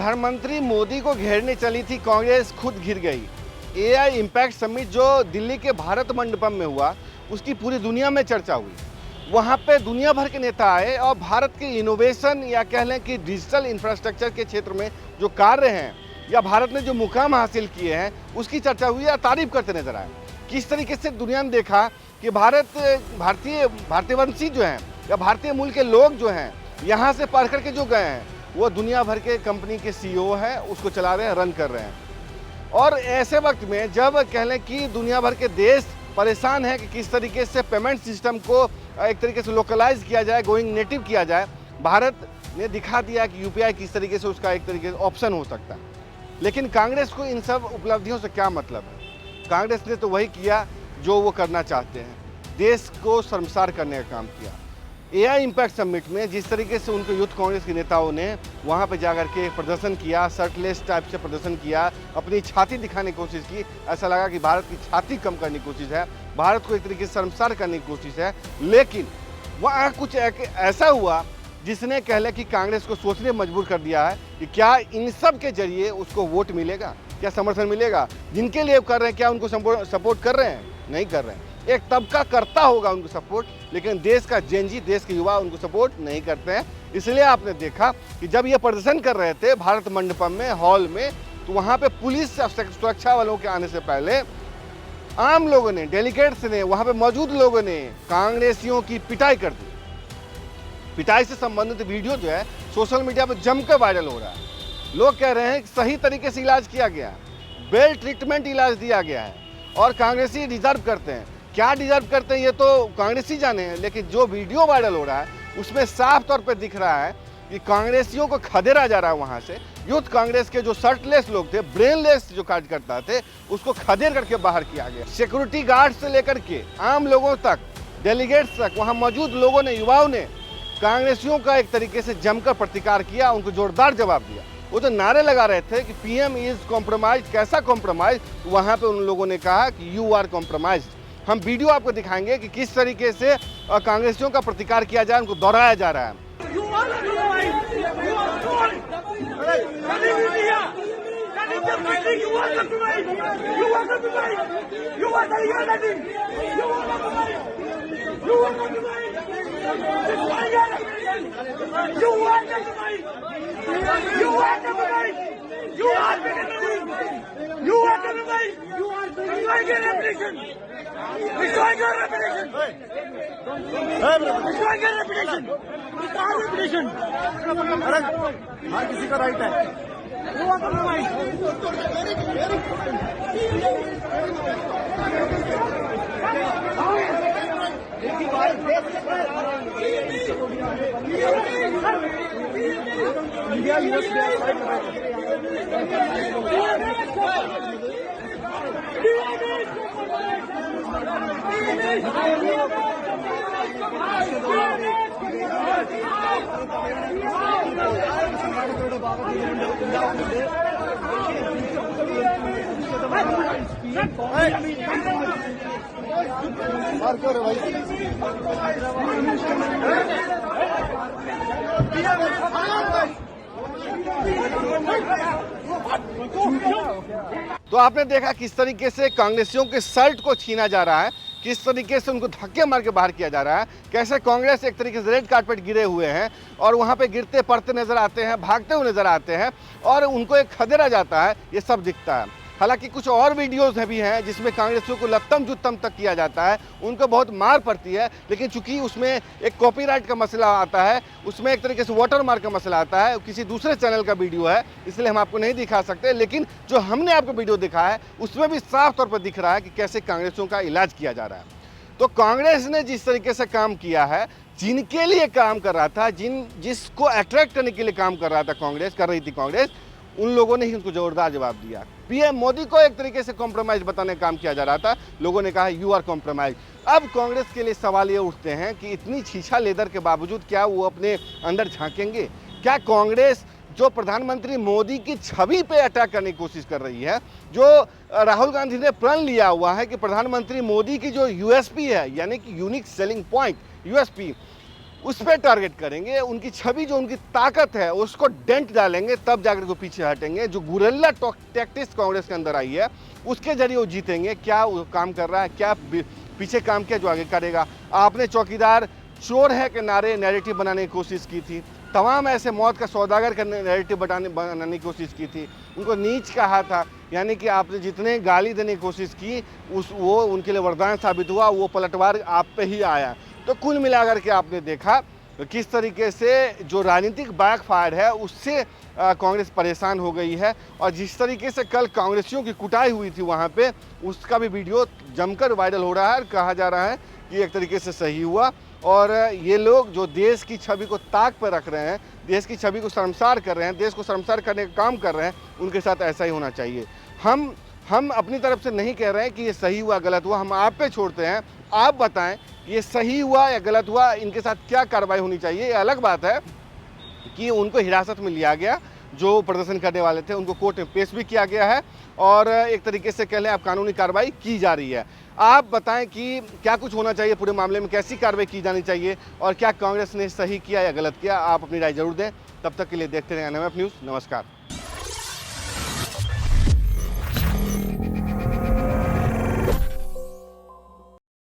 प्रधानमंत्री मोदी को घेरने चली थी कांग्रेस, खुद घिर गई। एआई इम्पैक्ट समिट जो दिल्ली के भारत मंडपम में हुआ, उसकी पूरी दुनिया में चर्चा हुई। वहाँ पे दुनिया भर के नेता आए और भारत के इनोवेशन या कह लें कि डिजिटल इंफ्रास्ट्रक्चर के क्षेत्र में जो कार्य हैं या भारत ने जो मुकाम हासिल किए हैं, उसकी चर्चा हुई या तारीफ करते नजर आए। किस तरीके से दुनिया ने देखा कि भारतीयवंशी जो हैं या भारतीय मूल के लोग जो हैं, यहाँ से पढ़ करके जो गए हैं, वो दुनिया भर के कंपनी के सीईओ हैं, उसको चला रहे हैं, रन कर रहे हैं। और ऐसे वक्त में जब कह लें कि दुनिया भर के देश परेशान हैं कि किस तरीके से पेमेंट सिस्टम को एक तरीके से लोकलाइज किया जाए, गोइंग नेटिव किया जाए, भारत ने दिखा दिया कि यूपीआई किस तरीके से उसका एक तरीके से ऑप्शन हो सकता है। लेकिन कांग्रेस को इन सब उपलब्धियों से क्या मतलब है? कांग्रेस ने तो वही किया जो वो करना चाहते हैं, देश को शर्मसार करने का काम किया। एआई इम्पैक्ट समिट में जिस तरीके से उनके यूथ कांग्रेस के नेताओं ने वहाँ पे जाकर के प्रदर्शन किया, शर्टलेस टाइप से प्रदर्शन किया, अपनी छाती दिखाने की कोशिश की, ऐसा लगा कि भारत की छाती कम करने की कोशिश है, भारत को एक तरीके से शर्मसार करने की कोशिश है। लेकिन वहाँ कुछ ऐसा हुआ जिसने कह लें कि कांग्रेस को सोचने मजबूर कर दिया है कि क्या इन सब के जरिए उसको वोट मिलेगा, क्या समर्थन मिलेगा। जिनके लिए कर रहे हैं, क्या उनको सपोर्ट कर रहे हैं? नहीं कर रहे हैं। एक तबका करता होगा उनको सपोर्ट, लेकिन देश का जेनजी, देश के युवा उनको सपोर्ट नहीं करते हैं। इसलिए आपने देखा कि जब ये प्रदर्शन कर रहे थे भारत मंडपम में, हॉल में, तो वहाँ पे पुलिस सुरक्षा वालों के आने से पहले आम लोगों ने, डेलीगेट्स ने, वहाँ पे मौजूद लोगों ने कांग्रेसियों की पिटाई कर दी। पिटाई से संबंधित वीडियो जो है सोशल मीडिया पर जमकर वायरल हो रहा है। लोग कह रहे हैं कि सही तरीके से इलाज किया गया है, वेल ट्रीटमेंट इलाज दिया गया है और कांग्रेसी डिजर्व करते हैं। क्या डिजर्व करते हैं ये तो कांग्रेसी जाने हैं, लेकिन जो वीडियो वायरल हो रहा है उसमें साफ तौर पे दिख रहा है कि कांग्रेसियों को खदेड़ा जा रहा है। वहाँ से यूथ कांग्रेस के जो शर्टलेस लोग थे, ब्रेनलेस जो कार्यकर्ता थे, उसको खदेड़ करके बाहर किया गया। सिक्योरिटी गार्ड से लेकर के आम लोगों तक, डेलीगेट्स तक, वहाँ मौजूद लोगों ने, युवाओं ने कांग्रेसियों का एक तरीके से जमकर प्रतिकार किया, उनको जोरदार जवाब दिया। वो तो नारे लगा रहे थे कि पीएम इज कॉम्प्रोमाइज। कैसा कॉम्प्रोमाइज? वहाँ पे उन लोगों ने कहा कि यू आर कॉम्प्रोमाइज। हम वीडियो आपको दिखाएंगे कि किस तरीके से कांग्रेसियों का प्रतिकार किया जाए, उनको दोहराया जा रहा है। हाँ, किसी का राइट है। तो आपने देखा किस तरीके से कांग्रेसियों के शर्ट को छीना जा रहा है, किस तरीके से उनको धक्के मार के बाहर किया जा रहा है, कैसे कांग्रेस एक तरीके से रेड कार्पेट गिरे हुए हैं और वहाँ पे गिरते पड़ते नजर आते हैं, भागते हुए नजर आते हैं और उनको एक खदेड़ा जाता है। ये सब दिखता है। हालांकि कुछ और वीडियोस भी हैं जिसमें कांग्रेसियों को लत्तम जुत्तम तक किया जाता है, उनको बहुत मार पड़ती है, लेकिन चूंकि उसमें एक कॉपीराइट का मसला आता है, उसमें एक तरीके से वाटरमार्क का मसला आता है, किसी दूसरे चैनल का वीडियो है, इसलिए हम आपको नहीं दिखा सकते। लेकिन जो हमने आपको वीडियो दिखा है उसमें भी साफ तौर पर दिख रहा है कि कैसे कांग्रेसियों का इलाज किया जा रहा है। तो कांग्रेस ने जिस तरीके से काम किया है, जिनके लिए काम कर रहा था, जिसको अट्रैक्ट करने के लिए काम कर रही थी कांग्रेस, उन लोगों ने ही उनको जोरदार जवाब दिया। पीएम मोदी को एक तरीके से कॉम्प्रोमाइज बताने का काम किया जा रहा था, लोगों ने कहा यू आर कॉम्प्रोमाइज। अब कांग्रेस के लिए सवाल ये उठते हैं कि इतनी छीछा लेदर के बावजूद क्या वो अपने अंदर झांकेंगे? क्या कांग्रेस जो प्रधानमंत्री मोदी की छवि पे अटैक करने की कोशिश कर रही है, जो राहुल गांधी ने प्रण लिया हुआ है कि प्रधानमंत्री मोदी की जो यूएसपी है, यानी कि यूनिक सेलिंग पॉइंट, यूएसपी, उस पे टारगेट करेंगे, उनकी छवि जो उनकी ताकत है उसको डेंट डालेंगे, तब जाकर वो पीछे हटेंगे। जो गुरिल्ला टैक्टिक्स कांग्रेस के अंदर आई है उसके जरिए वो जीतेंगे। क्या वो काम कर रहा है, क्या पीछे काम किया जो आगे करेगा। आपने चौकीदार चोर है के नारे नैरेटिव बनाने की कोशिश की थी, तमाम ऐसे मौत का सौदागर करने नैरेटिव बनाने की कोशिश की थी, उनको नीच कहा था। यानी कि आपने जितने गाली देने की कोशिश की वो उनके लिए वरदान साबित हुआ, वो पलटवार आप पे ही आया। तो कुल मिलाकर के आपने देखा किस तरीके से जो राजनीतिक बैकफायर है उससे कांग्रेस परेशान हो गई है। और जिस तरीके से कल कांग्रेसियों की कुटाई हुई थी वहाँ पे, उसका भी वीडियो जमकर वायरल हो रहा है। कहा जा रहा है कि एक तरीके से सही हुआ। और ये लोग जो देश की छवि को ताक पर रख रहे हैं, देश की छवि को शर्मसार कर रहे हैं, देश को शर्मसार करने का काम कर रहे हैं, उनके साथ ऐसा ही होना चाहिए। हम अपनी तरफ से नहीं कह रहे हैं कि ये सही हुआ गलत हुआ, हम आप पे छोड़ते हैं। आप बताएं कि ये सही हुआ या गलत हुआ, इनके साथ क्या कार्रवाई होनी चाहिए। ये अलग बात है कि उनको हिरासत में लिया गया, जो प्रदर्शन करने वाले थे उनको कोर्ट में पेश भी किया गया है और एक तरीके से कह लें अब कानूनी कार्रवाई की जा रही है। आप बताएं कि क्या कुछ होना चाहिए पूरे मामले में, कैसी कार्रवाई की जानी चाहिए और क्या कांग्रेस ने सही किया या गलत किया। आप अपनी राय जरूर दें। तब तक के लिए देखते रहें NMF न्यूज़। नमस्कार।